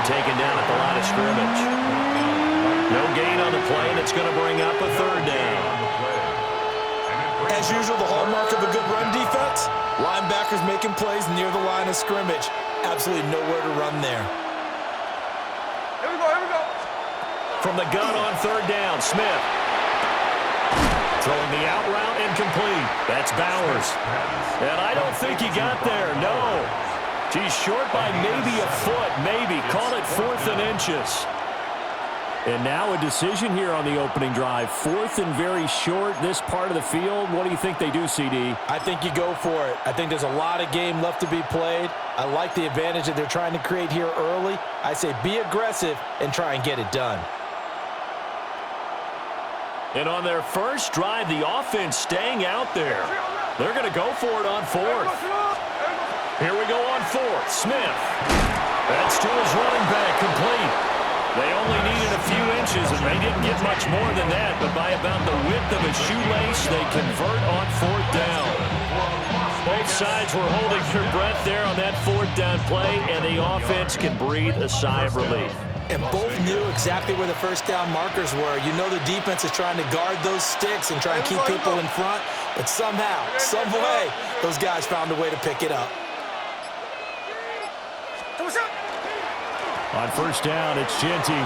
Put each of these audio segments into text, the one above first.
taken down at the line of scrimmage. No gain on the play, and it's going to bring up a third down. As usual, the hallmark of a good run defense, linebackers making plays near the line of scrimmage. Absolutely nowhere to run there. Here we go. From the gun on third down, Smith. Throwing the out route incomplete. That's Bowers. And I don't think he got there, no. He's short by maybe a foot, maybe. Call it 4th and inches. And now a decision here on the opening drive. 4th and very short, this part of the field. What do you think they do, CD? I think you go for it. I think there's a lot of game left to be played. I like the advantage that they're trying to create here early. I say be aggressive and try and get it done. And on their first drive, the offense staying out there. They're going to go for it on 4th. Here we go on 4th. Smith. That's to his running back, complete. They only needed a few inches, and they didn't get much more than that. But by about the width of a shoelace, they convert on 4th down. Both sides were holding their breath there on that 4th down play, and the offense can breathe a sigh of relief. And both knew exactly where the first down markers were. You know the defense is trying to guard those sticks and try and keep people in front. But somehow, some way, those guys found a way to pick it up. On first down, it's Genty.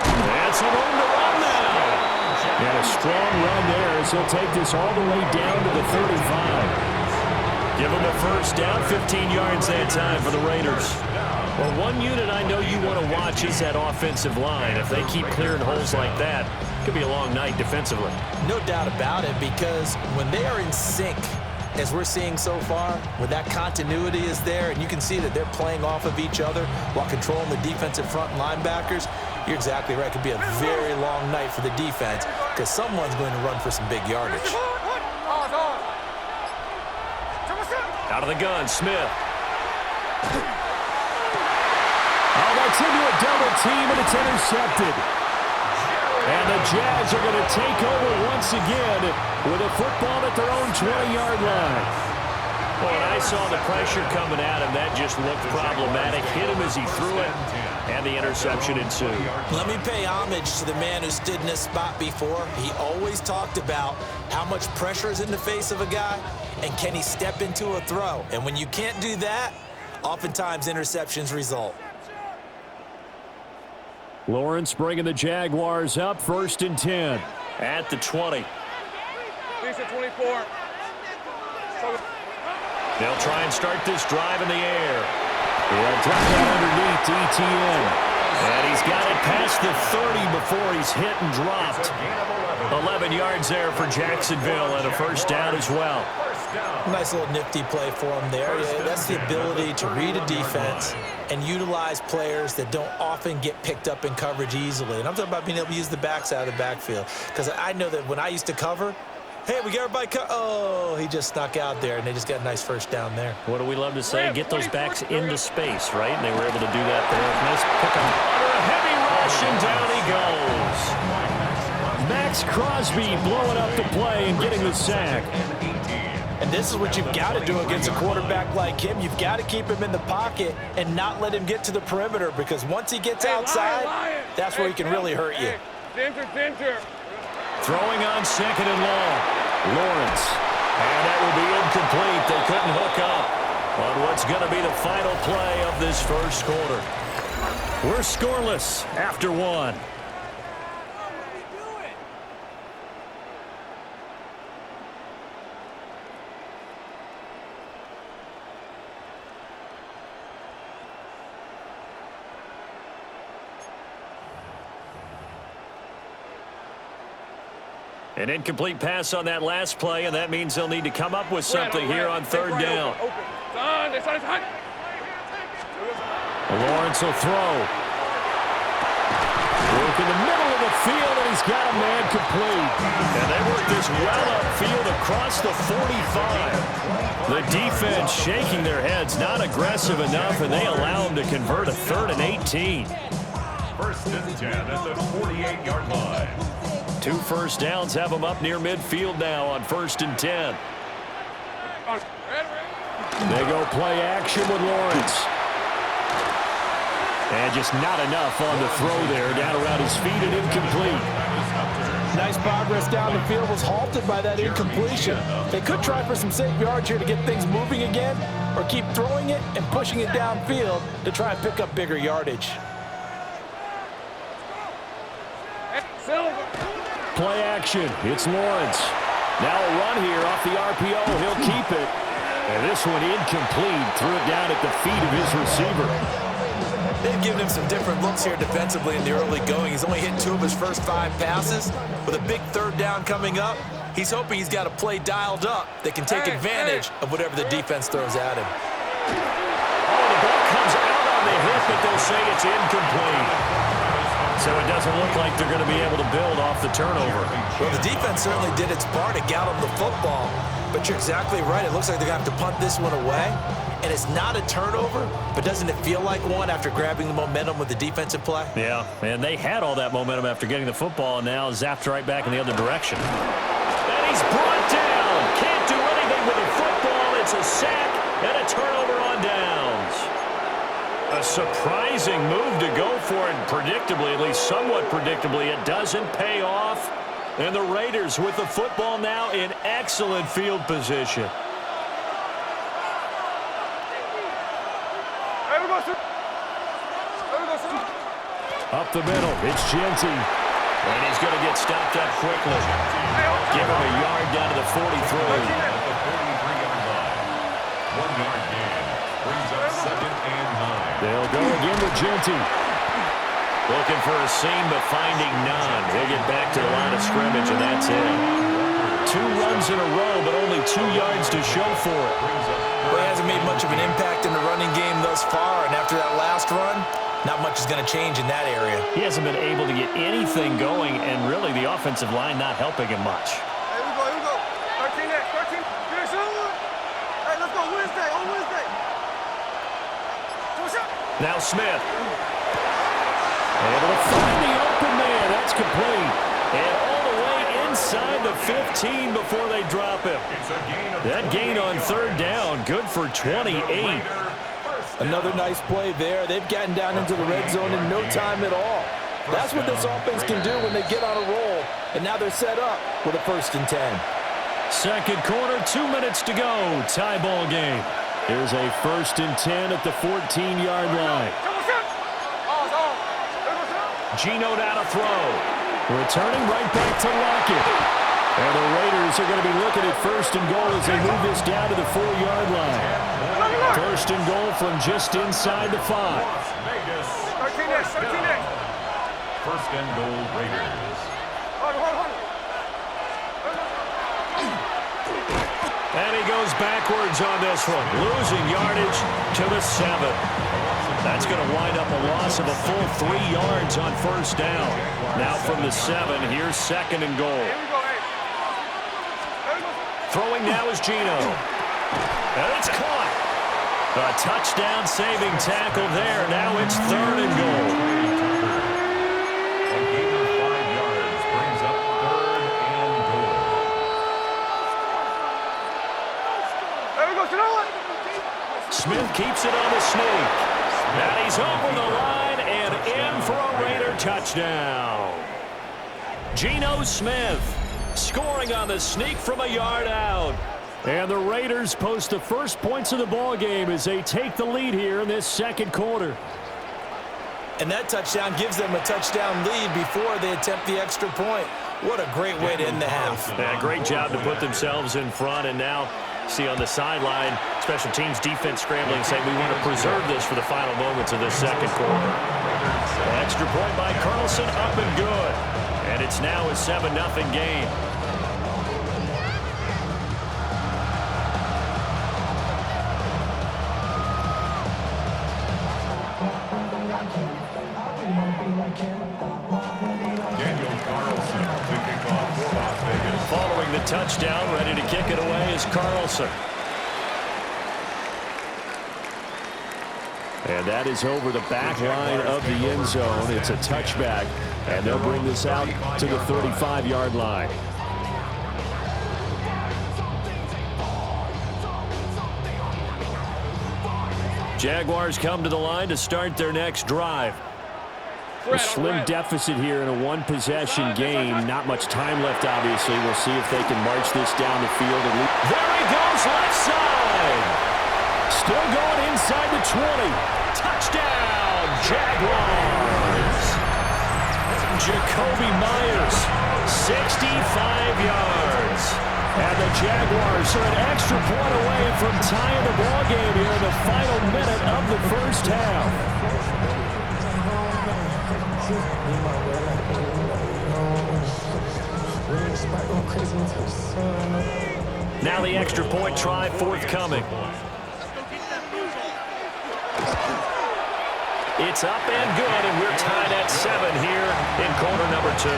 That's a room to run now. And a strong run there as he'll take this all the way down to the 35. Give him a first down, 15 yards that time for the Raiders. Well, one unit I know you want to watch is that offensive line. If they keep clearing holes like that, it could be a long night defensively. No doubt about it, because when they are in sync, as we're seeing so far, when that continuity is there and you can see that they're playing off of each other while controlling the defensive front linebackers, you're exactly right. It could be a very long night for the defense because someone's going to run for some big yardage. Out of the gun, Smith. Oh, that's into a double team, and it's intercepted. And the Jags are going to take over once again with a football at their own 20-yard line. Well, and I saw the pressure coming at him. That just looked problematic. Hit him as he threw it, and the interception ensued. Let me pay homage to the man who stood in this spot before. He always talked about how much pressure is in the face of a guy, and can he step into a throw. And when you can't do that, oftentimes interceptions result. Lawrence bringing the Jaguars up, 1st and 10 at the 20. Lisa 24. They'll try and start this drive in the air. They'll drop it underneath to ETN. And he's got it past the 30 before he's hit and dropped. 11 yards there for Jacksonville and a first down as well. Nice little nifty play for him there. Yeah, that's the ability to read a defense and utilize players that don't often get picked up in coverage easily. And I'm talking about being able to use the backs out of the backfield. Because I know that when I used to cover, hey, we got everybody oh, he just snuck out there, and they just got a nice first down there. What do we love to say? Get those backs into space, right? And they were able to do that there. Nice pick him under a heavy rush, and down he goes. Max Crosby blowing up the play and getting the sack. And this is what you've got to do against a quarterback like him. You've got to keep him in the pocket and not let him get to the perimeter, because once he gets outside, that's where he can really hurt you. Center. Throwing on 2nd and long. Lawrence. And that will be incomplete. They couldn't hook up on what's going to be the final play of this first quarter. We're scoreless after 1. An incomplete pass on that last play, and that means they'll need to come up with something here on 3rd down. Lawrence will throw. Work in the middle of the field, and he's got a man complete. And they work this well upfield across the 45. The defense shaking their heads, not aggressive enough, and they allow him to convert a 3rd and 18. 1st and 10 at the 48-yard line. 2 first downs have them up near midfield now on 1st and 10. They go play action with Lawrence. And just not enough on the throw there. Down around his feet and incomplete. Nice progress down the field, was halted by that incompletion. They could try for some safe yards here to get things moving again, or keep throwing it and pushing it downfield to try and pick up bigger yardage. Play action. It's Lawrence. Now a run here off the RPO. He'll keep it. And this one incomplete. Threw it down at the feet of his receiver. They've given him some different looks here defensively in the early going. He's only hit 2 of his first 5 passes. With a big 3rd down coming up, he's hoping he's got a play dialed up that can take advantage of whatever the defense throws at him. Oh, the ball comes out on the hip, but they'll say it's incomplete. So it doesn't look like they're going to be able to build off the turnover. Well, the defense certainly did its part to get him the football. But you're exactly right. It looks like they're going to have to punt this one away. And it's not a turnover, but doesn't it feel like one after grabbing the momentum with the defensive play? Yeah, and they had all that momentum after getting the football, and now zapped right back in the other direction. And he's brought down. Can't do anything with the football. It's a sack and a turnover on downs. A surprising move to go for it, predictably, at least somewhat predictably. It doesn't pay off. And the Raiders with the football now in excellent field position. Up the middle, it's Genty. And he's going to get stopped up quickly. Give him a yard down to the 43. At the 43-yard line. 1-yard gain. Brings up 2nd and 9. They'll go again with Genty. Looking for a seam, but finding none. He'll get back to the line of scrimmage, and that's it. 2 runs in a row, but only 2 yards to show for it. Well, he hasn't made much of an impact in the running game thus far, and after that last run, not much is going to change in that area. He hasn't been able to get anything going, and really the offensive line not helping him much. Here we go. 13 next, 13. Finish it. Hey, let's go Wednesday, on Wednesday. Push up. Now Smith. Able to find the open man. That's complete. And all the way inside the 15 before they drop him. That gain on 3rd down, good for 28. Another nice play there. They've gotten down into the red zone in no time at all. That's what this offense can do when they get on a roll. And now they're set up with a 1st and 10. Second quarter, 2 minutes to go. Tie ball game. Here's a 1st and 10 at the 14-yard line. Gino down to throw. Returning right back to Lockett. And the Raiders are going to be looking at 1st and goal as they move this down to the 4-yard line. 1st and goal from just inside the 5. 13 next, 13 next. 1st and goal, Raiders. Hold. And he goes backwards on this one, losing yardage to the 7. That's going to wind up a loss of a full 3 yards on 1st down. Now from the 7, here's 2nd and goal. Here we go, hey. Throwing now is Gino. And it's caught. A touchdown saving tackle there. Now it's 3rd and goal. A gain of 5 yards brings up 3rd and goal. There we go, Gino. Smith keeps it on the sneak. And he's over the line and in for a Raider touchdown. Geno Smith scoring on the sneak from a yard out. And the Raiders post the first points of the ball game as they take the lead here in this 2nd quarter. And that touchdown gives them a touchdown lead before they attempt the extra point. What a great way to end the half. Yeah, great job to put themselves in front, and now see on the sideline, special teams defense scrambling, saying we want to preserve this for the final moments of this 2nd quarter. Extra point by Carlson, up and good. And it's now a 7-0 game. Following the touchdown, ready to kick it away is Carlson. And that is over the back line of the end zone. It's a touchback, and they'll bring this out to the 35-yard line. Jaguars come to the line to start their next drive. A slim deficit here in a one-possession game. Not much time left, obviously. We'll see if they can march this down the field. And there he goes, left side. Still going inside the 20. Touchdown, Jaguars. Jacoby Myers, 65 yards. And the Jaguars are an extra point away from tying the ball game here in the final minute of the first half. Now the extra point try forthcoming. It's up and good, and we're tied at 7 here in quarter number 2.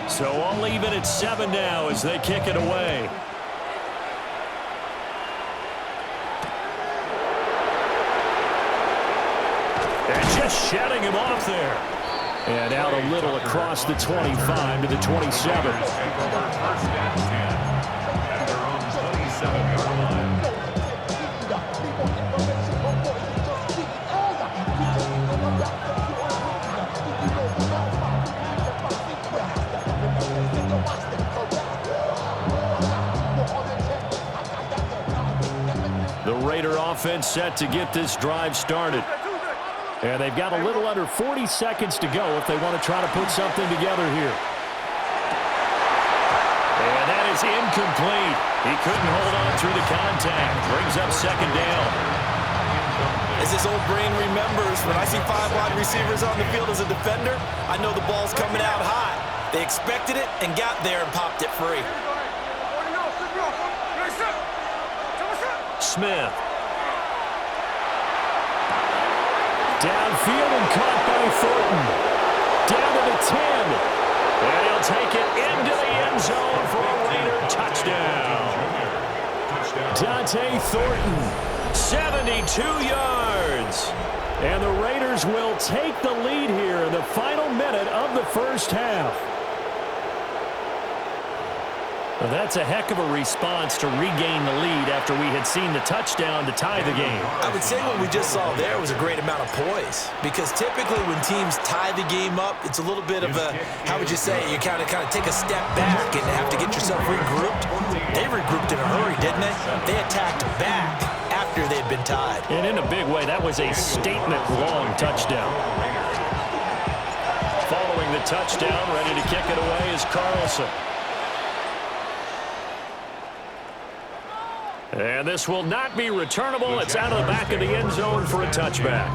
So I'll leave it at 7 now as they kick it away. And just shutting him off there. And out a little across the 25 to the 27. The Raider offense set to get this drive started. And they've got a little under 40 seconds to go if they want to try to put something together here. And that is incomplete. He couldn't hold on through the contact. Brings up second down. As his old brain remembers, when I see 5 wide receivers on the field as a defender, I know the ball's coming out high. They expected it and got there and popped it free. Smith. Downfield and caught by Thornton. Down to the 10. And he'll take it into the end zone for a Raider touchdown. Dante Thornton, 72 yards. And the Raiders will take the lead here in the final minute of the first half. Well, that's a heck of a response to regain the lead after we had seen the touchdown to tie the game. I would say what we just saw there was a great amount of poise, because typically when teams tie the game up, it's a little bit of a, how would you say, you kind of take a step back and have to get yourself regrouped. They regrouped in a hurry, didn't they? They attacked back after they'd been tied. And in a big way, that was a statement-long touchdown. Following the touchdown, ready to kick it away is Carlson. And this will not be returnable. It's out of the back of the end zone for a touchback.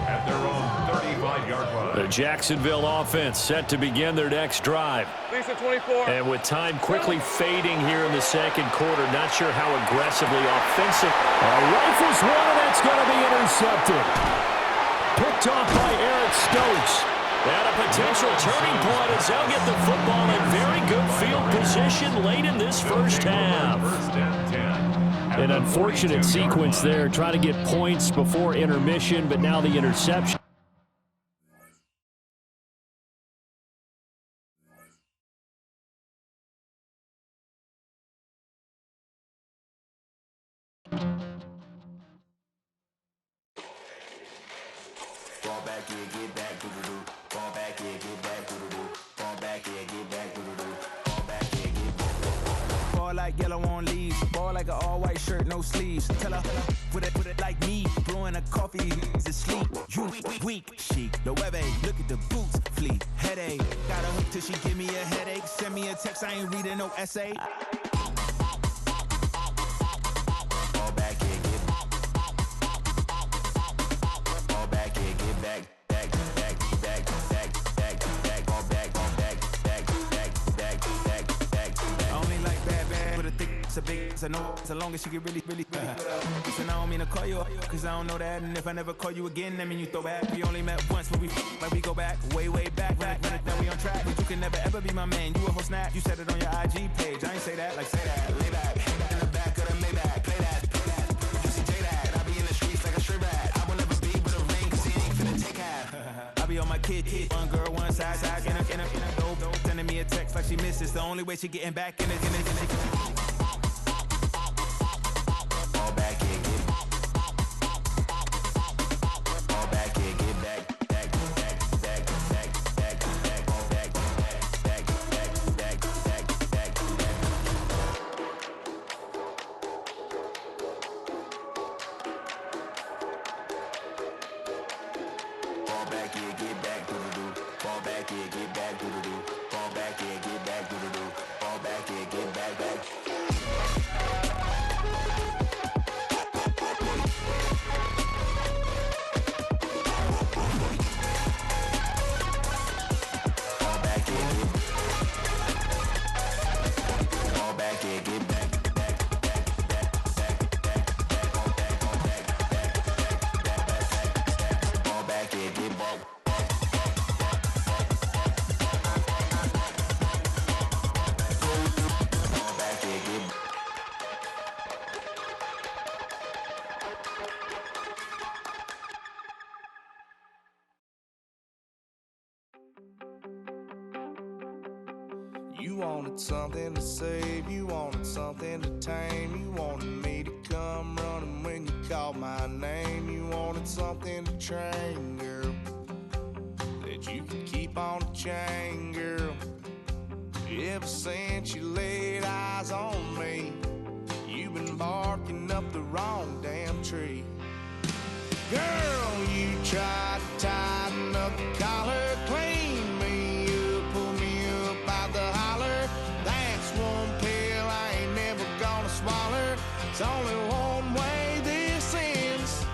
At their own 35-yard line. The Jacksonville offense set to begin their next drive. Lisa 24. And with time quickly fading here in the second quarter, not sure how aggressively offensive. Rifles one, and that's going to be intercepted. Picked off by Eric Stokes. And a potential turning point as they'll get the football in very good field position late in this first half. First and 10. An unfortunate sequence there, trying to get points before intermission, but now the interception. Fall back here, get back, doo-doo-doo. Fall back here, get back, doo-doo-doo. Fall back here, get back, doo-doo-doo. Fall back here, get back. Fall like yellow on leaves. Ball like an all-white shirt, no sleeves. Tell her, put it like me. Blowing a coffee, to sleep. You weak, chic. The web look at the boots, fleet. Headache, got a hook till she give me a headache. Send me a text, I ain't reading no essay. Fall back here, get back. Fall back here, get back. I only like bad, but a thick, it's a big I know as long as she can really. Listen, I don't mean to call you, cause I don't know that. And if I never call you again, that mean you throw back. We only met once, but we like we go back, way back. Run it, then we on track. But you can never ever be my man. You a whole snap. You said it on your IG page. I ain't say that, like say that. Lay back, in the back of the Maybach. Play that. You see J that. I be in the streets like a stray rat. I will never be with a ring, cause he ain't finna take half. I be on my kid. One girl, one side, in a dope. Sending me a text like she misses. The only way she getting back in it. You wanted something to save, you wanted something to tame. You wanted me to come running when you called my name. You wanted something to train, girl, that you could keep on the chain, girl. Ever since you laid eyes on me, you've been barking up the wrong damn tree. Girl, you tried to tighten up the collar, clean me up, pull me up out the holler. That's one pill I ain't never gonna swallow. It's only one way this ends.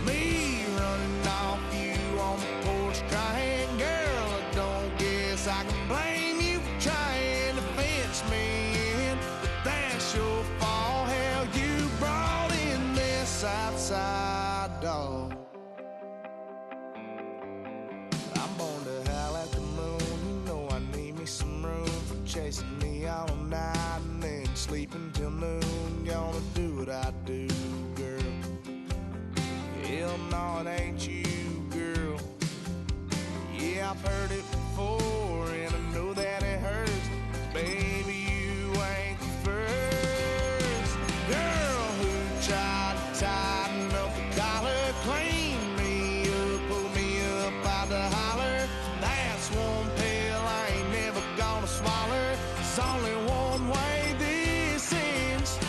Me running off you on the porch crying. Girl, I don't guess I can blame you for trying to fence me in. But that's your fault, hell, you brought in this outside dog. I'm born to howl at the moon. You know I need me some room for chasing me all night and then sleeping till noon. Gonna do what I do, girl. Hell no, it ain't you, girl. Yeah, I've heard it before and I know that it hurts. Baby, you ain't the first girl who tried to tighten up the collar, clean me up, pull me up out the holler. That's one pill I ain't never gonna swallow. It's only one way this ends.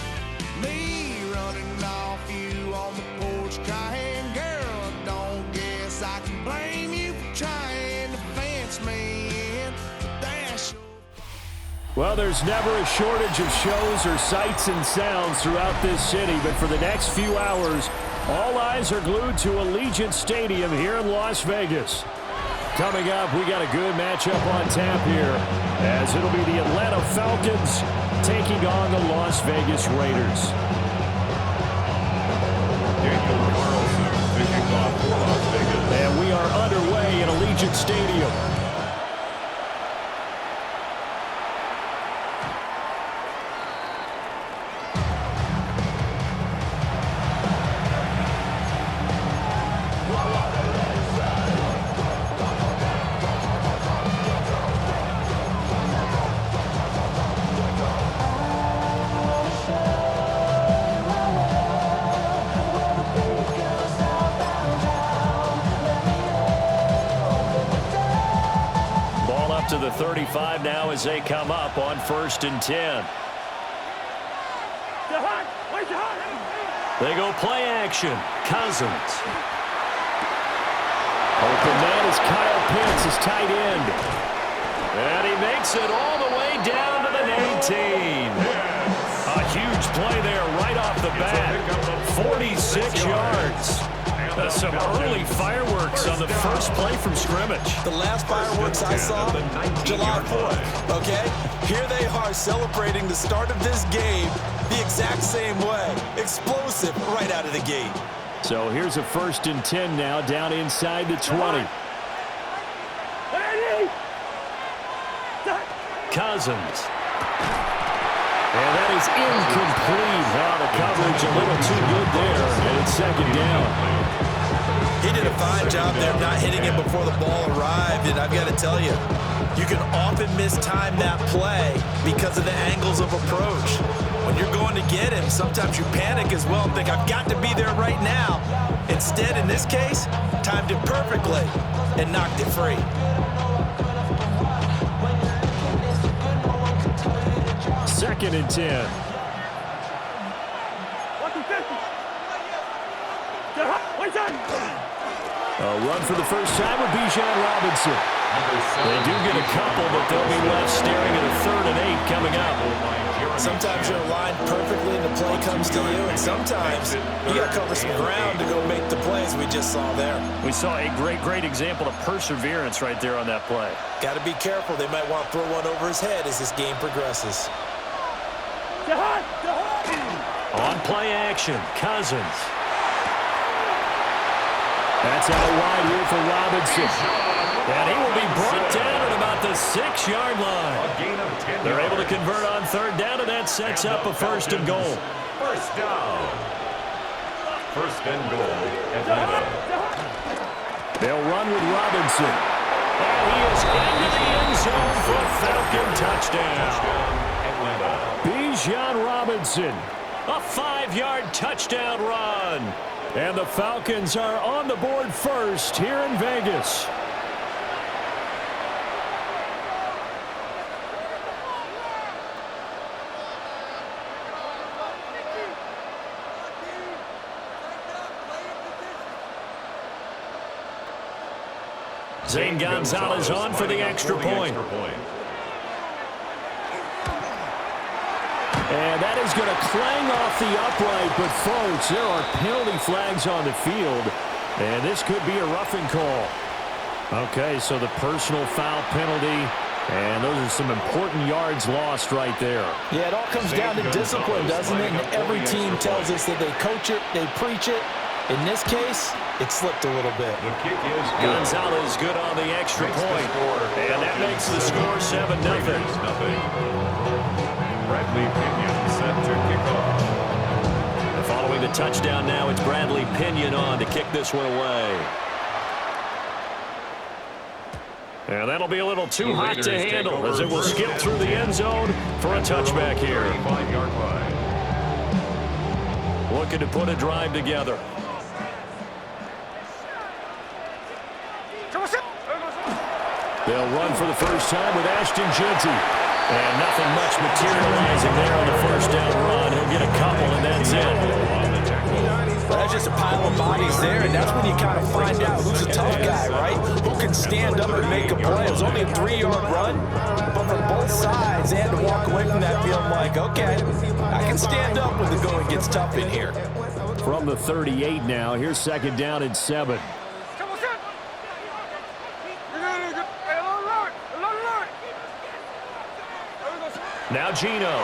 Me running off you on the porch crying. Girl, I don't guess I can blame you for trying to fence me in. But that's your Well, there's never a shortage of shows or sights and sounds throughout this city, but for the next few hours, all eyes are glued to Allegiant Stadium here in Las Vegas. Coming up, we got a good matchup on tap here, as it'll be the Atlanta Falcons taking on the Las Vegas Raiders. Daniel Carlson to kick off for Las Vegas. And we are underway in Allegiant Stadium. To the 35 now as they come up on 1st and 10. They go play action. Cousins. Open man is Kyle Pitts, his tight end. And he makes it all the way down to the 19. A huge play there right off the bat. 46 yards. Some early fireworks on the first play from scrimmage. The last fireworks I saw, July 4th, okay? Here they are celebrating the start of this game the exact same way. Explosive right out of the gate. So here's a 1st and 10 now, down inside the 20. Cousins. And that is incomplete. Now the coverage a little too good there, and it's 2nd down. He did a fine job there not hitting it before the ball arrived, and I've got to tell you, you can often mistime that play because of the angles of approach. When you're going to get him, sometimes you panic as well and think, I've got to be there right now. Instead, in this case, timed it perfectly and knocked it free. 2nd and 10. A run for the first time with Bijan Robinson. They do get a couple, but they'll be left staring at a 3rd and 8 coming up. Sometimes you're aligned perfectly and the play comes to you, and sometimes you got to cover some ground to go make the plays we just saw there. We saw a great example of perseverance right there on that play. Got to be careful. They might want to throw one over his head as this game progresses. On play action, Cousins. That's out wide here for Robinson. And he will be brought down at about the 6-yard line. They're able to convert on 3rd down, and that sets up a 1st and goal. 1st down. 1st and goal, Atlanta. They'll run with Robinson. And he is into the end zone for a Falcon touchdown. Atlanta. Bijan Robinson, a 5-yard touchdown run. And the Falcons are on the board first here in Vegas. Zane Gonzalez on for the extra point. And that is going to clang off the upright, but folks, there are penalty flags on the field, and this could be a roughing call. Okay, so the personal foul penalty, and those are some important yards lost right there. Yeah, it all comes down to discipline, doesn't it? And every team tells us that they coach it, they preach it. In this case, it slipped a little bit. The kick is good. Gonzalez good on the extra point, and that makes the score 7-0. Bradley Pinion set to kick off. Following the touchdown now, it's Bradley Pinion on to kick this one away. And that'll be a little too hot to handle as it will skip through the end zone for a touchback here. 35-yard line. Looking to put a drive together. They'll run for the first time with Ashton Jeanty. And nothing much materializing there on the 1st down run. He'll get a couple, and that's it. Well, that's just a pile of bodies there, and that's when you kind of find out who's a tough guy, right? Who can stand up and make a play. It was only a 3-yard run, but from both sides, they had to walk away from that feeling like, okay, I can stand up when the going gets tough in here. From the 38 now, here's 2nd down and 7. Now Gino.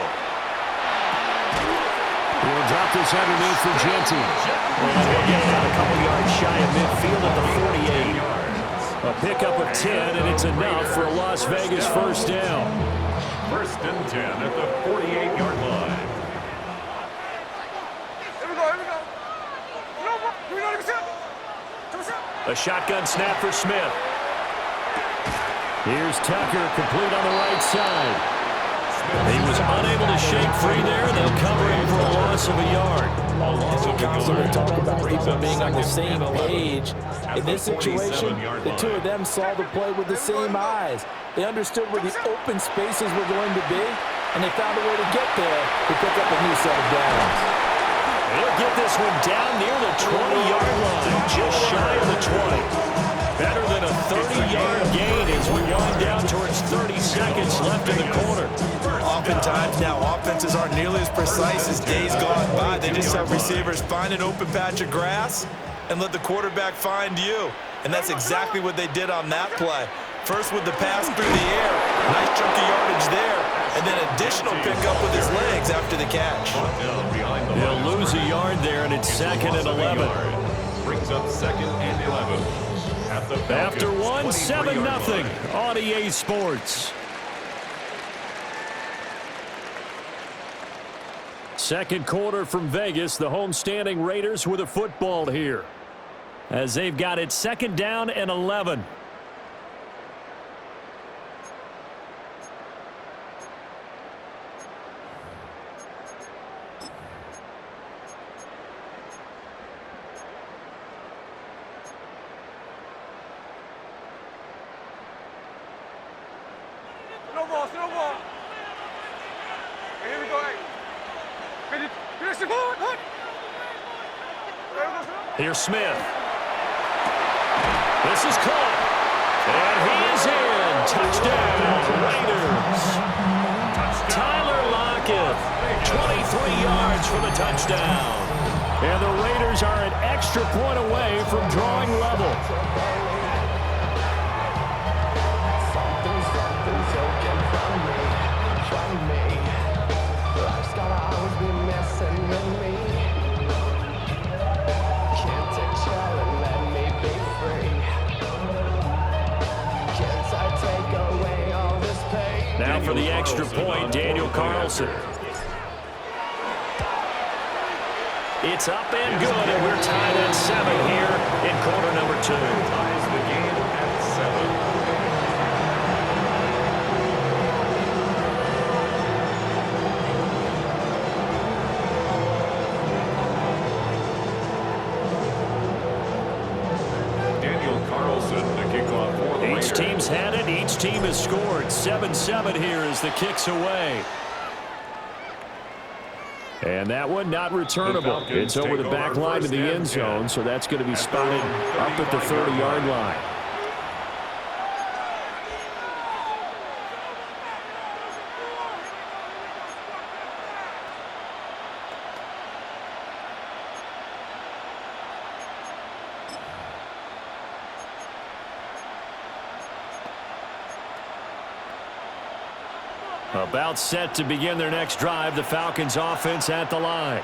He'll drop this underneath for Jeanty. And he'll get it out a couple yards shy of midfield at the 48. A pickup of 10, and it's enough for a Las Vegas 1st down. 1st and 10 at the 48-yard line. A shotgun snap for Smith. Here's Tucker, complete on the right side. He was unable to shake free there. They'll cover him for a loss of a yard. Constantly talk about people being on the same page. In this situation, the two of them saw the play with the same eyes. They understood where the open spaces were going to be, and they found a way to get there to pick up a new set of downs. He'll get this one down near the 20-yard line, just shy of the 20. Better than a 30-yard gain as we wind down towards 30 seconds left in the quarter. Oftentimes now, offenses aren't nearly as precise as days gone by. They just have receivers find an open patch of grass and let the quarterback find you. And that's exactly what they did on that play. First with the pass through the air, nice chunk of yardage there, and then additional pickup with his legs after the catch. He'll lose a yard there, and it's 2nd and 11. Brings up 2nd and 11. After one, 7-0 on EA Sports. Second quarter from Vegas. The homestanding Raiders with a football here, as they've got it 2nd down and 11. Snowball. Hey, here we go. Hey. Here's Smith. This is caught. And he is in. Touchdown, Raiders. Tyler Lockett, 23 yards for the touchdown. And the Raiders are an extra point away from drawing level. Now for the extra point, Daniel Carlson. It's up and good, and we're tied at 7 here in quarter number 2. Ties the game at 7. Each team's had it. Each team has scored. 7-7 here as the kick's away. And that one not returnable. It's over the back line of the end zone, so that's going to be spotted up at the 30-yard line. About set to begin their next drive. The Falcons offense at the line.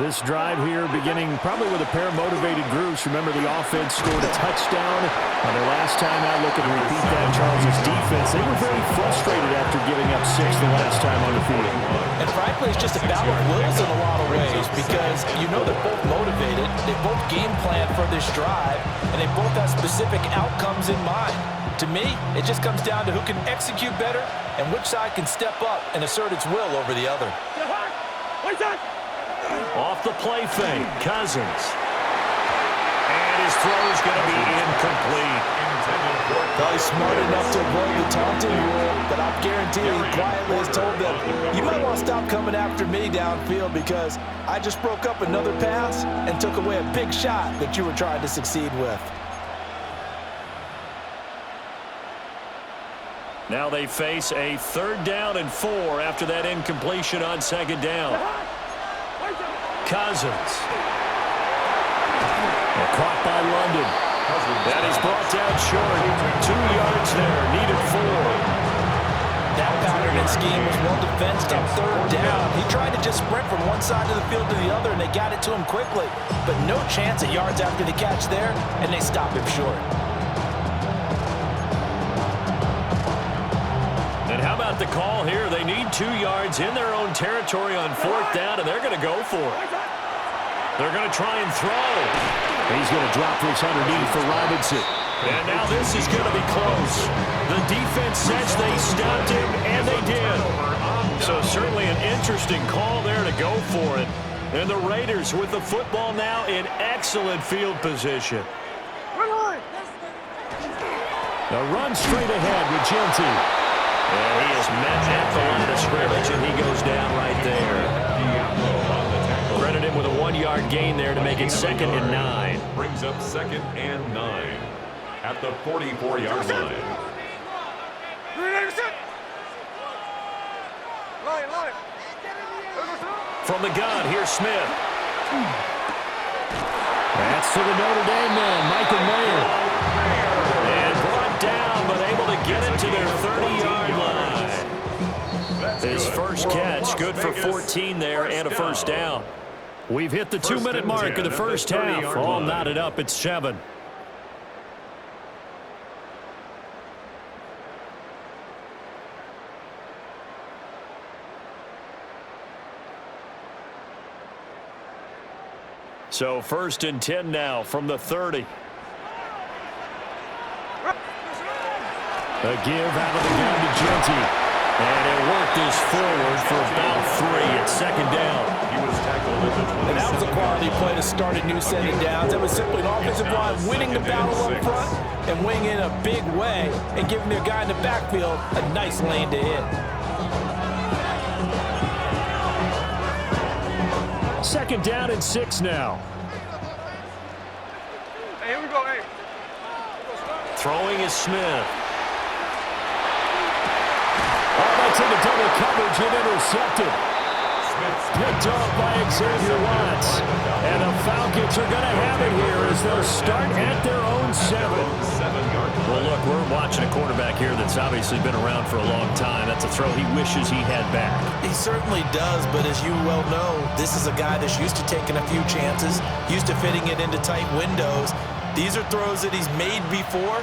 This drive here beginning probably with a pair of motivated groups. Remember, the offense scored a touchdown on their last time out. Looking to repeat that. Charles' defense, they were very frustrated after giving up 6 the last time on the field. And frankly, it's just a battle of wills in a lot of ways, because you know they're both motivated. They both game plan for this drive, and they both have specific outcomes in mind. To me, it just comes down to who can execute better and which side can step up and assert its will over the other. Off the play fake, Cousins. And his throw's going to be incomplete. Well, he's smart enough to avoid the taunting rule, but I'm guaranteeing he quietly has told them, you might want to stop coming after me downfield because I just broke up another pass and took away a big shot that you were trying to succeed with. Now they face a 3rd down and 4 after that incompletion on 2nd down. Cousins. Caught by London. That is brought down short. 2 yards there. Needed 4. That pattern and scheme was well defensed on 3rd down. He tried to just sprint from one side of the field to the other, and they got it to him quickly. But no chance at yards after the catch there, and they stopped him short. And how about the call here? They need 2 yards in their own territory on 4th down, and they're going to go for it. They're going to try and throw. He's going to drop this underneath for Robinson. And now this is going to be close. The defense says they stopped him, and they did. So certainly an interesting call there to go for it. And the Raiders with the football now in excellent field position. The run straight ahead with Genty. And he is met at the line of scrimmage, and he goes down right there. Credit him with a 1-yard gain there to make it 2nd and 9. Brings up 2nd and 9 at the 44-yard line. From the gun, here's Smith. That's to the Notre Dame man, Michael Mayer. And brought down, but able to get it to their 30-yard line. His first catch, good for 14 there and a first down. We've hit the 2-minute mark of the first half. All knotted up at 7. So 1st and 10 now from the 30. A give out of the gun to Genty. And it worked this forward for about 3 at 2nd down. He was tackled at the 27. And that was a quality play to start a new set of downs. It was simply an offensive line winning the battle up front and winning in a big way and giving their guy in the backfield a nice lane to hit. 2nd down and 6 now. Hey, here we go, hey. Throwing is Smith. Oh, that's into double coverage and intercepted. Picked off by Xavier Watts. And the Falcons are going to have it here as they'll start at their own 7. Well, look, we're watching a quarterback here that's obviously been around for a long time. That's a throw he wishes he had back. He certainly does, but as you well know, this is a guy that's used to taking a few chances, used to fitting it into tight windows. These are throws that he's made before.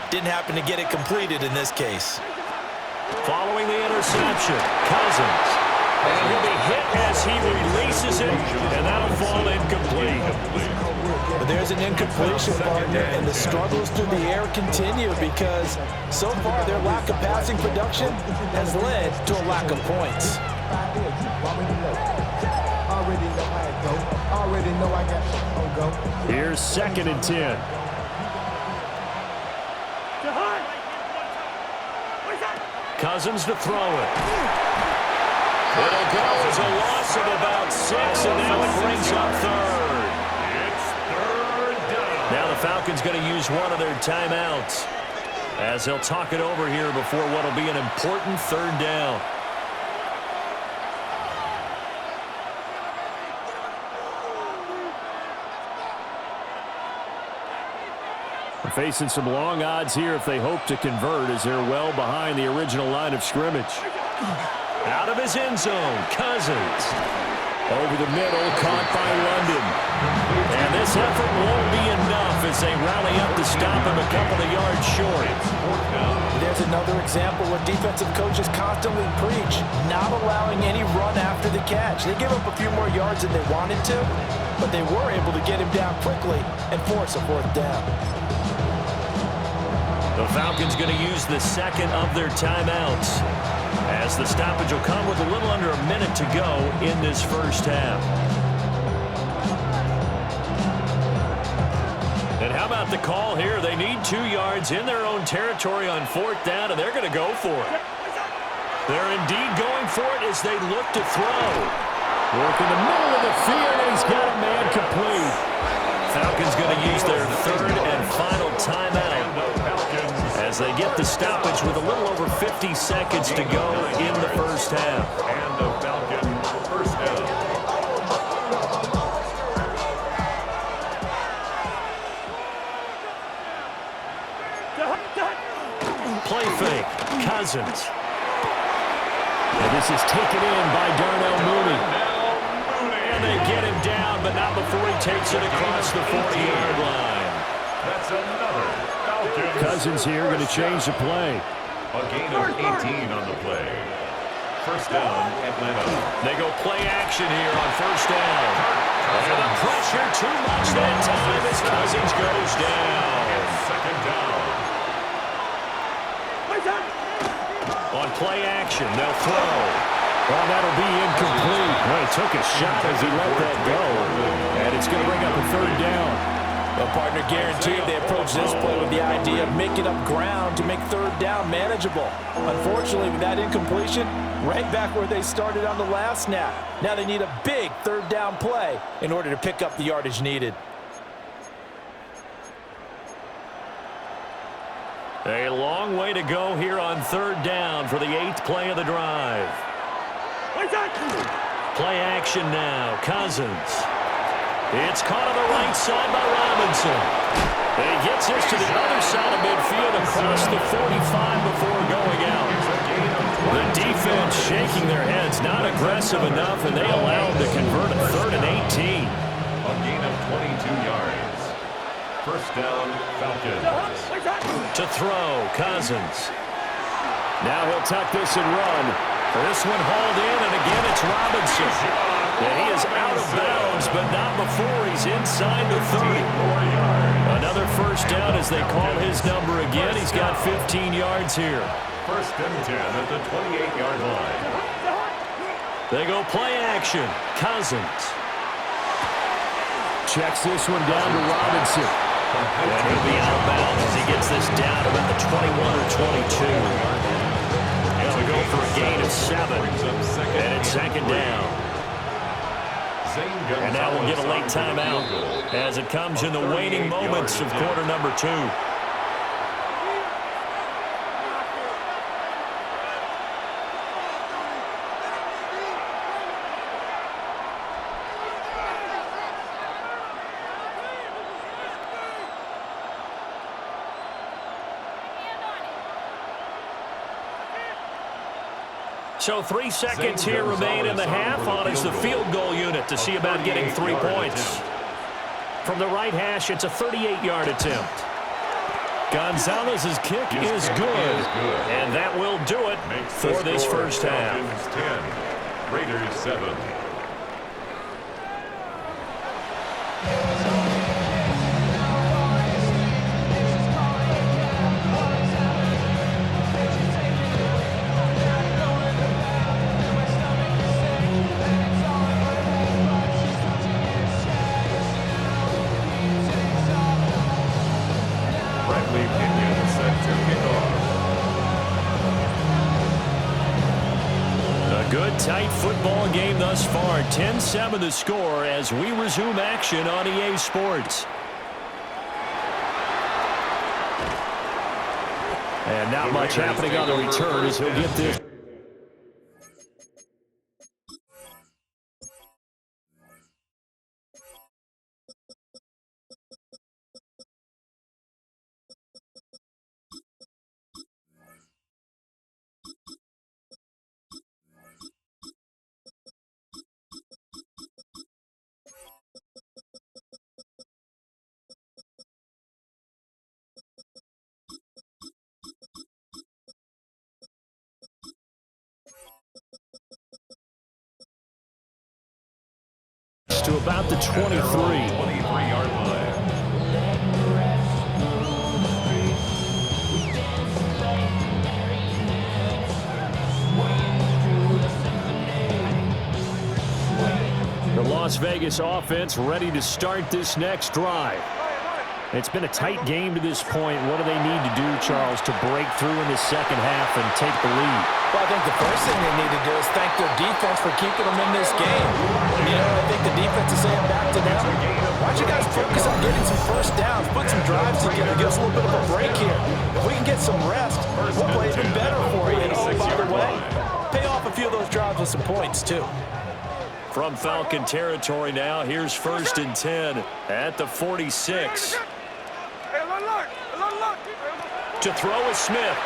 Didn't happen to get it completed in this case. Following the interception, Cousins. And he'll be hit as he releases it, and that'll fall incomplete. But there's an incompletion, partner, and the struggles through the air continue because so far their lack of passing production has led to a lack of points. Here's 2nd and 10. Cousins to throw it. It'll go as a loss of about 6, and now it brings up 3rd. It's 3rd down. Now the Falcons going to use one of their timeouts as they'll talk it over here before what will be an important 3rd down. Facing some long odds here if they hope to convert as they're well behind the original line of scrimmage. Out of his end zone, Cousins. Over the middle, caught by London. And this effort won't be enough as they rally up to stop him a couple of yards short. There's another example where defensive coaches constantly preach, not allowing any run after the catch. They give up a few more yards than they wanted to, but they were able to get him down quickly and force a 4th down. The Falcons going to use the 2nd of their timeouts as the stoppage will come with a little under a minute to go in this first half. And how about the call here? They need 2 yards in their own territory on 4th down, and they're going to go for it. They're indeed going for it as they look to throw. Work in the middle of the field, and he's got a man complete. Falcons going to use their 3rd and final timeout as they get the stoppage with a little over 50 seconds to go in the first half. And the Falcon first down. Play fake, Cousins. And this is taken in by Darnell Mooney. And they get him down, but not before he takes it across the 40-yard line. That's another Falcon. Cousins here going to change the play. A gain of 18 on the play. First down, Atlanta. They go play action here on first down. And the pressure too much that time as Cousins goes down. 2nd down. On play action, they'll throw. Well, that'll be incomplete. Well, he took a shot as he let that go. And it's going to bring up a 3rd down. Well, partner, guaranteed they approach this play with the idea of making up ground to make 3rd down manageable. Unfortunately, with that incompletion, right back where they started on the last snap. Now they need a big 3rd down play in order to pick up the yardage needed. A long way to go here on 3rd down for the 8th play of the drive. Play action now, Cousins. It's caught on the right side by Robinson. And he gets this to the other side of midfield across the 45 before going out. The defense shaking their heads, not aggressive enough, and they allow him to convert a 3rd and 18. A gain of 22 yards. First down, Falcons. To throw, Cousins. Now he'll tuck this and run. This one hauled in, and again it's Robinson. And he is out of bounds, but not before he's inside the 30. Another first down as they call his number again. He's got 15 yards here. First and 10 at the 28-yard line. They go play action. Cousins. Checks this one down to Robinson. And he'll be out of bounds as he gets this down about the 21 or 22. As we go for a gain of 7. And it's second down. And now we'll get a late timeout as it comes in the waning moments of quarter number 2. So 3 seconds here remain in the half. On is the field goal unit to see about getting 3 points. From the right hash, it's a 38-yard attempt. Gonzalez's kick is good. And that will do it for this first half. 10, Raiders 7. Good tight football game thus far. 10-7 the score as we resume action on EA Sports. And not much happening on the return as he'll get this. To about the 23. 23-yard line. The Las Vegas offense ready to start this next drive. It's been a tight game to this point. What do they need to do, Charles, to break through in the second half and take the lead? Well, I think the first thing they need to do is thank their defense for keeping them in this game. You know, I think the defense is saying back to them, why don't you guys focus on getting some first downs, put some drives together, give us a little bit of a break here. If we can get some rest, we'll play even better for you. And oh, by the way, pay off a few of those drives with some points, too. From Falcon territory now, here's first and 10 at the 46. To throw is Smith.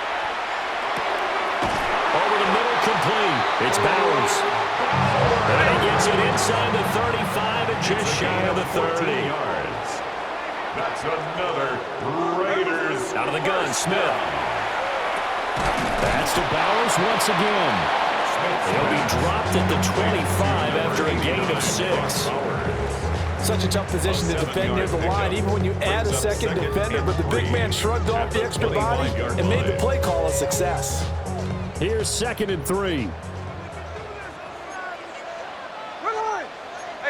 Over the middle, complete. It's Bowers. And he gets it inside the 35 and just shy of the 30. Yards. That's another Raiders. Out of the gun, Smith. That's to Bowers once again. He'll be dropped at the 25 after a gain of 6. Such a tough position to defend near the line, even when you add a second defender, but the big man shrugged off the extra body and made the play call a success. Here's second and 3. Hey,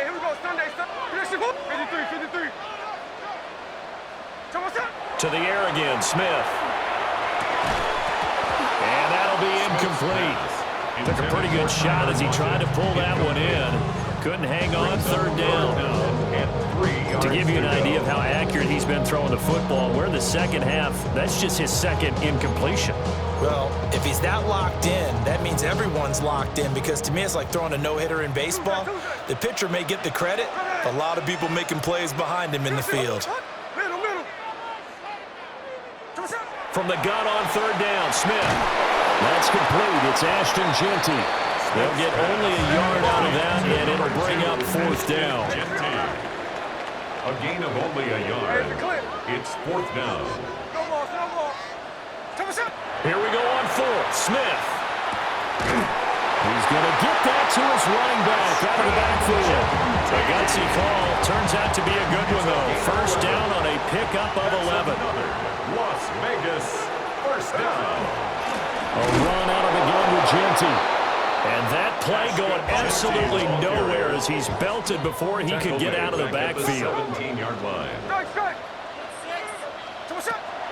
here we go, Sunday. 53. To the air again, Smith. And that'll be incomplete. Took a pretty good shot as he tried to pull that one in. Couldn't hang on third down. To give you an idea of how accurate he's been throwing the football, we're in the second half. That's just his second incompletion. Well, if he's that locked in, that means everyone's locked in, because to me it's like throwing a no-hitter in baseball. The pitcher may get the credit, a lot of people making plays behind him in the field. From the gun on third down, Smith. That's complete. It's Ashton Genty. They'll get only a yard out of that, and it'll bring up fourth down. A gain of only a yard. It's fourth down. Here we go on fourth. Smith. He's going to get that to his running back out of the backfield. A gutsy call. Turns out to be a good one, though. First down on a pickup of 11. Las Vegas, first down. A run out of the gun with Genty. And that play going absolutely nowhere as he's belted before he could get out of the backfield. 17-yard line.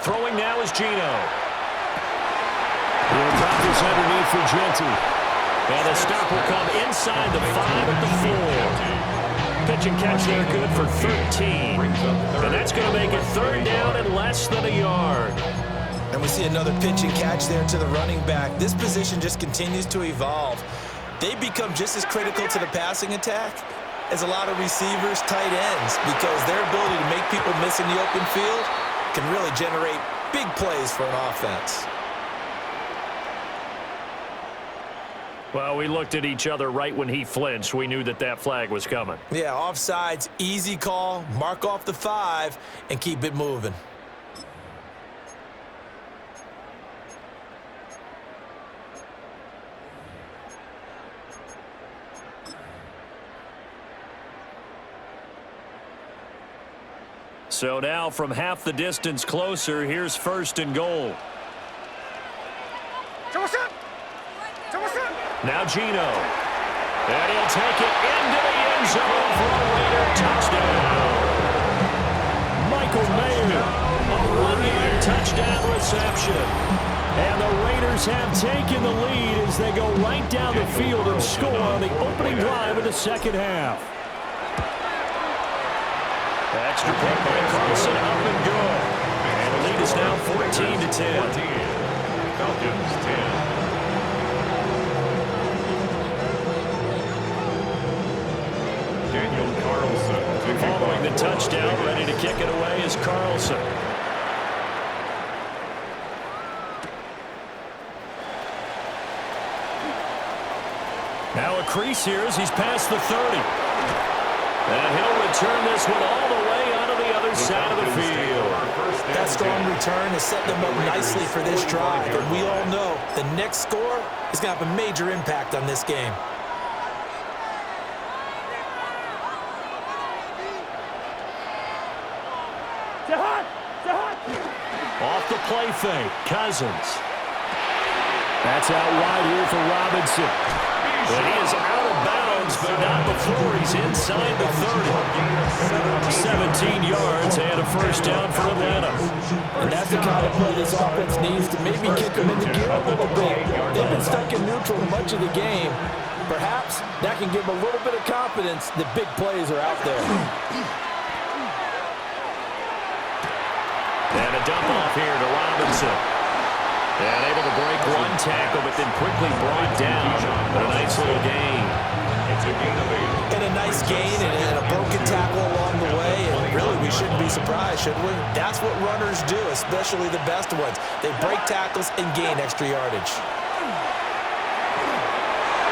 Throwing now is Gino. He'll drop this underneath for Genty. And the stop will come inside the 5 at the 4. Pitch and catch there good for 13. And that's going to make it third down and less than a yard. And we see another pitch and catch there to the running back. This position just continues to evolve. They become just as critical to the passing attack as a lot of receivers, tight ends, because their ability to make people miss in the open field can really generate big plays for an offense. Well, we looked at each other right when he flinched. We knew that that flag was coming. Yeah, offsides, easy call, mark off the 5, and keep it moving. So now from half the distance closer, here's first and goal. Now Gino. And he'll take it into the end zone for a Raider touchdown. Michael Mayer, a 1-yard touchdown reception. And the Raiders have taken the lead as they go right down the field and score on the opening drive of the second half. Extra point by Carlson, up and good. And the lead is now 14-10. Falcons 10. Following the touchdown, ready to kick it away is Carlson. Now a crease here as he's past the 30. And he'll return this one all the way out of the other side of the field. That strong return has set them up nicely for this drive. And we all know the next score is going to have a major impact on this game. Off the play fake, Cousins. That's out wide here for Robinson. But he is out of bounds, but not before he's inside the 30. 17 yards and a first down for Atlanta. And that's the kind of play this offense needs to maybe kick them into gear a little bit. They've been stuck in neutral much of the game. Perhaps that can give them a little bit of confidence that big plays are out there. And a dump off here to Robinson. And able to break one tackle, but then quickly brought down. But a nice little gain. It's a gain of 8. And a nice gain and a broken tackle along the way. And really, we shouldn't be surprised, should we? That's what runners do, especially the best ones. They break tackles and gain extra yardage.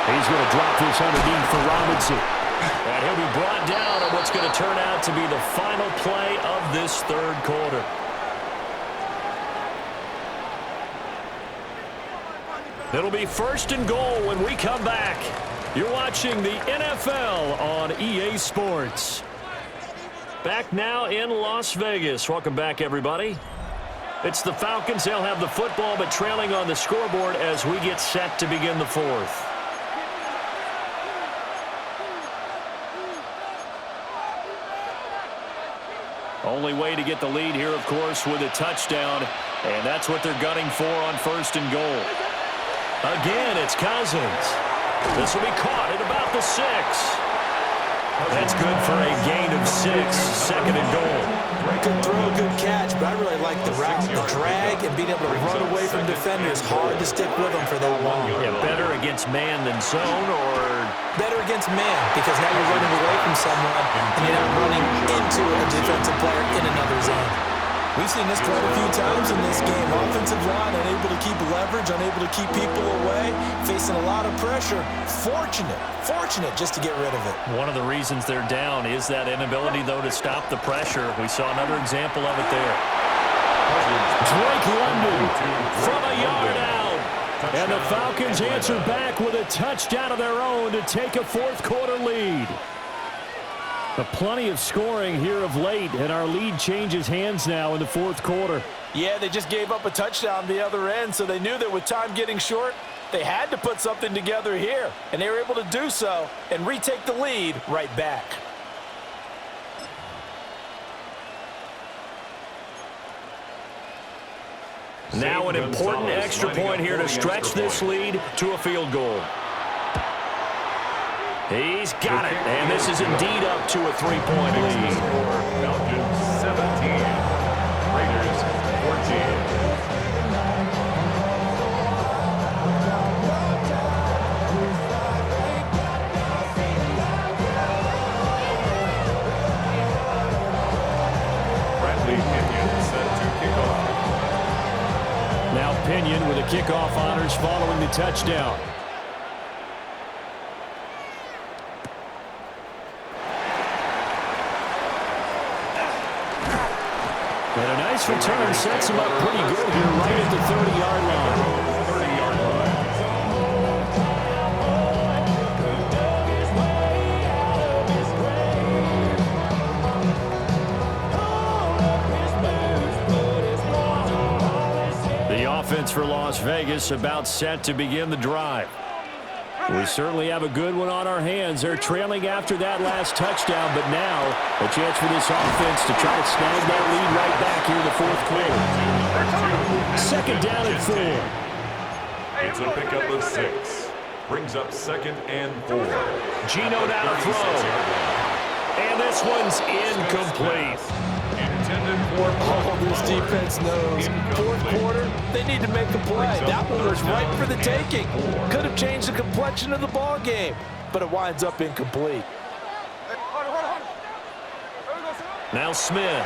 He's going to drop this underneath for Robinson. And he'll be brought down on what's going to turn out to be the final play of this third quarter. It'll be first and goal when we come back. You're watching the NFL on EA Sports. Back now in Las Vegas. Welcome back, everybody. It's the Falcons. They'll have the football, but trailing on the scoreboard as we get set to begin the fourth. Only way to get the lead here, of course, with a touchdown, and that's what they're gunning for on first and goal. Again, it's Cousins. This will be caught at about the 6. That's good for a gain of 6, second and goal. Good throw, good catch, but I really like the route, the drag, and being able to run away from defenders. Hard to stick with them for that long. Yeah, better against man than zone, or better against man, because now you're running away from someone and you're not running into a defensive player in another zone. We've seen this quite a few times in this game. Offensive line unable to keep leverage, unable to keep people away, facing a lot of pressure. Fortunate just to get rid of it. One of the reasons they're down is that inability, though, to stop the pressure. We saw another example of it there. Drake London from a yard out. And the Falcons answer back with a touchdown of their own to take a fourth-quarter lead. But plenty of scoring here of late, and our lead changes hands now in the fourth quarter. Yeah, they just gave up a touchdown the other end, so they knew that with time getting short, they had to put something together here. And they were able to do so and retake the lead right back. Now an important extra point here to stretch this lead to a field goal. He's got it, and this is indeed up to a 3-point lead. Falcons 17, Raiders 14. Bradley Pinion set to kick off. Now Pinion with a kickoff honors following the touchdown. And a nice return sets him up pretty good here right at the 30-yard line. 30-yard line. The offense for Las Vegas about set to begin the drive. We certainly have a good one on our hands. They're trailing after that last touchdown, but now a chance for this offense to try to snag that lead right back here in the fourth quarter. Second down and 4. It's a pickup of 6. Brings up second and 4. Gino now to throw. And this one's incomplete. Intended for Oh, this defense knows. Fourth quarter, they need to make a play. That one was right for the taking. Could have changed the complexion of the ball game, but it winds up incomplete. Now Smith.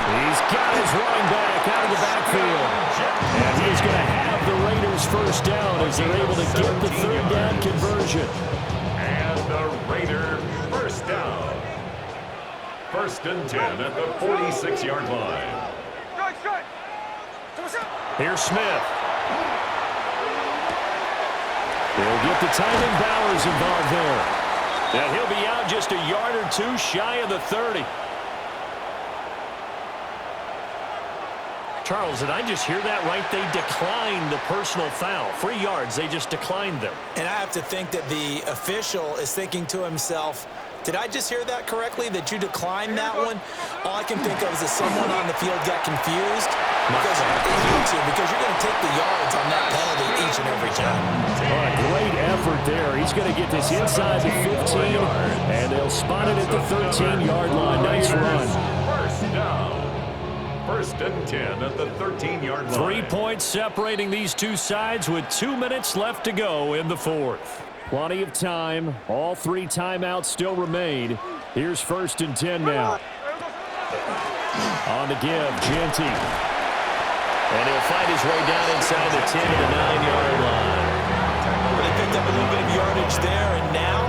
He's got his running back out of the backfield. And he's going to have the Raiders first down as they're able to get the third down conversion. And the Raider first down. First and 10 at the 46-yard line. Here's Smith. They'll get the tight end Bowers involved there. And he'll be out just a yard or two shy of the 30. Charles, did I just hear that right? They declined the personal foul. 3 yards, they just declined them. And I have to think that the official is thinking to himself, did I just hear that correctly, that you declined that one? All I can think of is that someone on the field got confused because you're going to take the yards on that penalty each and every time. Great effort there. He's going to get this inside the 15, and they'll spot it at the 13-yard line. Nice run. First down. First and 10 at the 13-yard line. 3 points separating these two sides with 2 minutes left to go in the fourth. Plenty of time. All 3 timeouts still remain. Here's first and 10 now. On the give, Genty. And he'll find his way down inside the 10 to the 9-yard line. They picked up a little bit of yardage there, and now,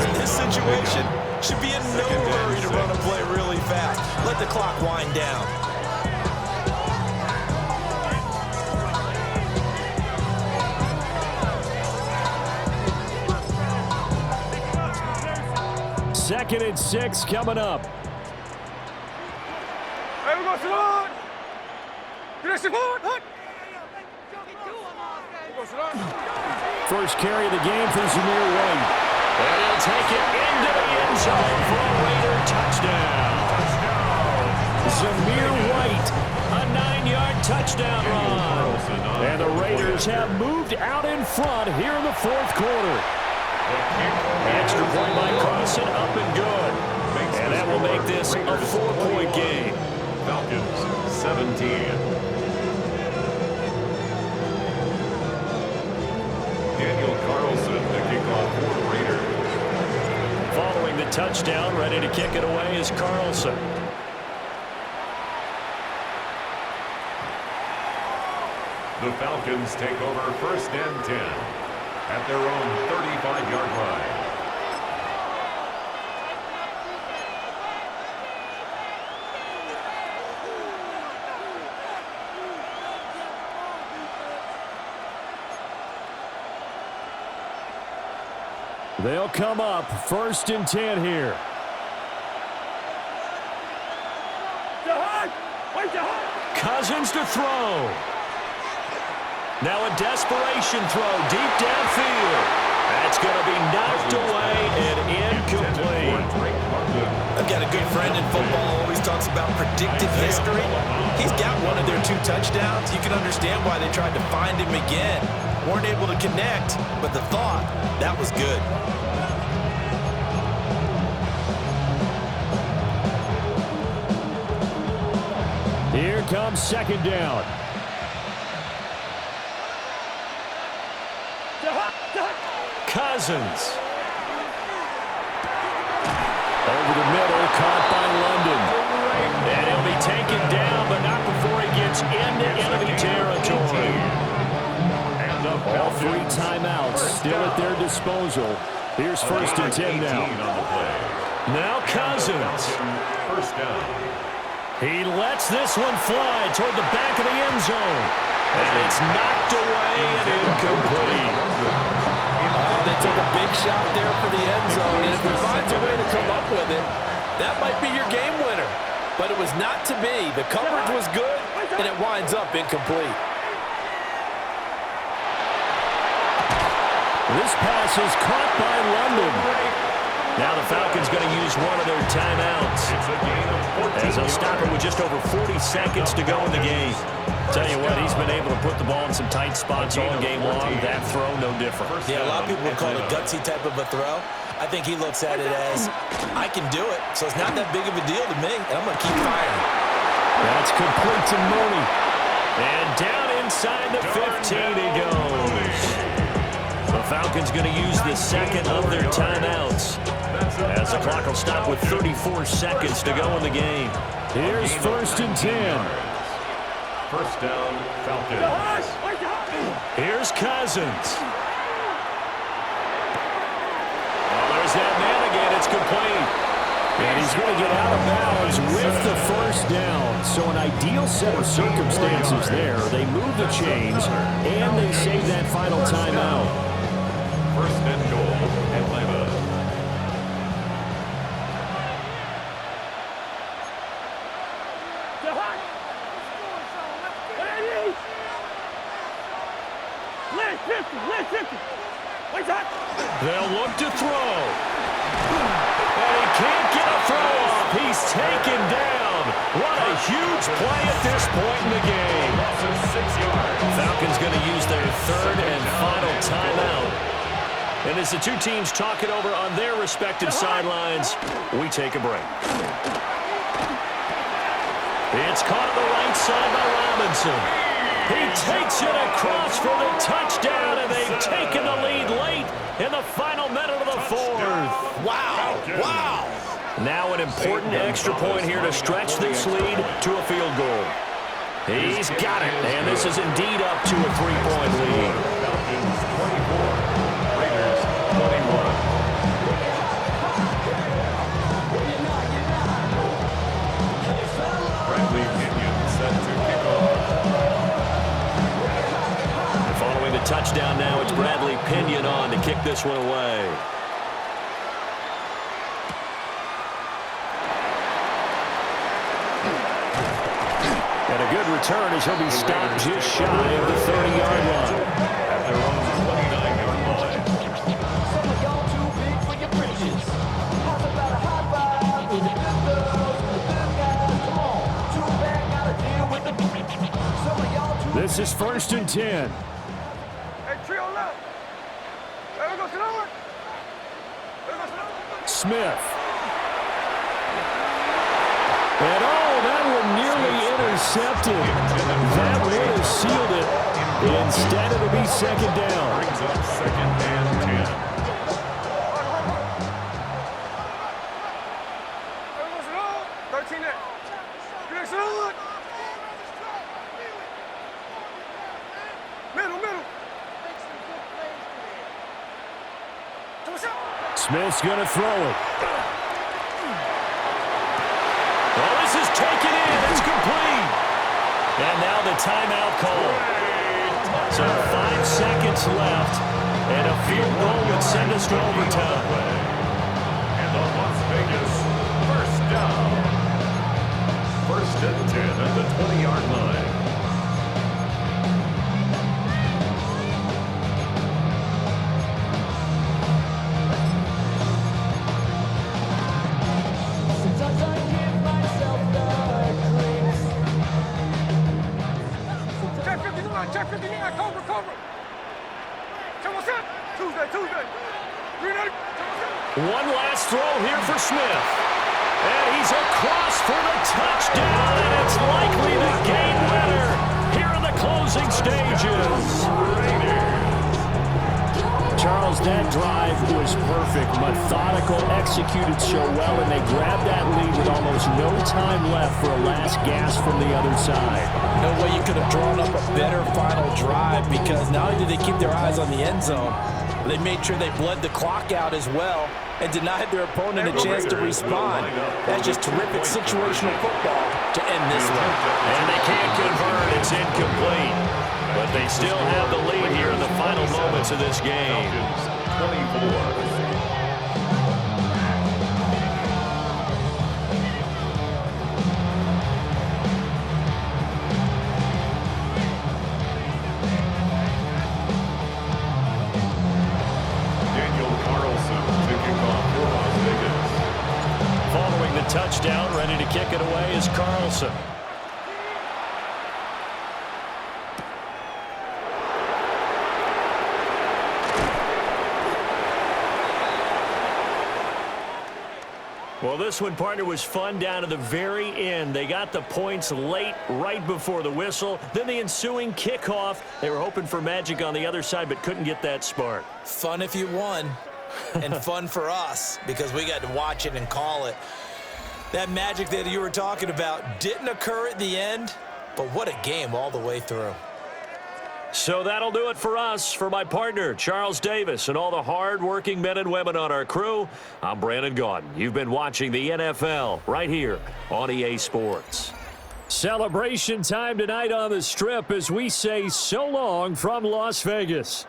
in this situation, should be in no hurry to run a play really fast. Let the clock wind down. Second and 6 coming up. First carry of the game for Zamir White. And he'll take it into the end zone for a Raider touchdown. Zamir White, a 9-yard touchdown run. And the Raiders have moved out in front here in the fourth quarter. Extra point by Carson, up and good. And that will make this a 4-point game. Falcons 17. Daniel Carlson, the kickoff for the Raiders. Following the touchdown, ready to kick it away is Carlson. The Falcons take over 1st and 10 at their own 35-yard line. They'll come up 1st and 10 here. Cousins to throw. Now a desperation throw deep downfield. That's going to be knocked away and incomplete. I've got a good friend in football who always talks about predictive history. He's got one of their 2 touchdowns. You can understand why they tried to find him again. Weren't able to connect, but the thought, that was good. Here comes 2nd down. Cousins. Over the middle, caught by London. And he'll be taken down, but not before he gets into enemy territory. All 3 timeouts still at their disposal. Here's 1st and 10 now. Now Cousins. 1st down. He lets this one fly toward the back of the end zone. And it's knocked away and incomplete. They took a big shot there for the end zone, and if he finds a way to come up with it, that might be your game winner. But it was not to be. The coverage was good, and it winds up incomplete. This pass is caught by London. Now the Falcons going to use one of their timeouts, as they'll stop it with just over 40 seconds to go in the game. Tell you what, he's been able to put the ball in some tight spots all game long. That throw, no different. Yeah, a lot of people would call it a gutsy type of a throw. I think he looks at it as, I can do it, so it's not that big of a deal to me, and I'm going to keep firing. That's complete to Mooney. And down inside the 15 he goes. The Falcons going to use the 2nd of their timeouts, as the clock will stop with 34 seconds to go in the game. Here's 1st and 10. 1st down, Falcons. Here's Cousins. Oh, there's that man again. It's complete. And he's going to get out of bounds with the 1st down. So an ideal set of circumstances there. They move the chains, and they save that final timeout. 1st and goal, Atlanta. They'll look to throw. And he can't get a throw off. He's taken down. What a huge play at this point in the game. Falcons going to use their 3rd and final timeout. And as the 2 teams talk it over on their respective sidelines, we take a break. It's caught on the right side by Robinson. He takes it across for the touchdown, and they've taken the lead late in the final minute of the 4th. Wow, wow. Now an important extra point here to stretch this lead to a field goal. He's got it, and this is indeed up to a 3-point lead. Falcons 24, Raiders 21. Bradley Pinion set to kick off. Following the touchdown now, it's Bradley Pinion on to kick this one away. And a good return as he'll be stopped just shy of the 30-yard line. At their own 29-yard line. Some of y'all too big for your britches. How's about a high five with the good girls and the good guys? Come on, too bad, gotta deal with the. Some of y'all too. This is 1st and 10. Hey, trio left. Hey, we go to the Smith. And that one nearly intercepted. That would have sealed it. Instead, it'll be second down. Brings up second and 10. Smith's going to throw it. Well, this is taken in. It's complete. And now the timeout call. So 5 seconds left, and a field goal would send us to overtime. And the Las Vegas first down. First and 10 at the 20-yard line. Check 59, cover. Tuesday. One last throw here for Smith. And he's across for the touchdown, and it's likely the game winner here in the closing stages. Charles, that drive was perfect, methodical, executed so well, and they grabbed that lead with almost no time left for a last gasp from the other side. No way you could have drawn up a better final drive, because not only did they keep their eyes on the end zone, they made sure they bled the clock out as well and denied their opponent a chance to respond. That's just terrific situational football to end this one. And they can't convert. It's incomplete. But they still have the lead here in the final moments of this game. 24. Touchdown, ready to kick it away is Carlson. Well, this one, partner, was fun down to the very end. They got the points late, right before the whistle. Then the ensuing kickoff. They were hoping for magic on the other side, but couldn't get that spark. Fun if you won, and fun for us, because we got to watch it and call it. That magic that you were talking about didn't occur at the end, but what a game all the way through. So that'll do it for us. For my partner, Charles Davis, and all the hard-working men and women on our crew, I'm Brandon Gaudin. You've been watching the NFL right here on EA Sports. Celebration time tonight on the Strip as we say so long from Las Vegas.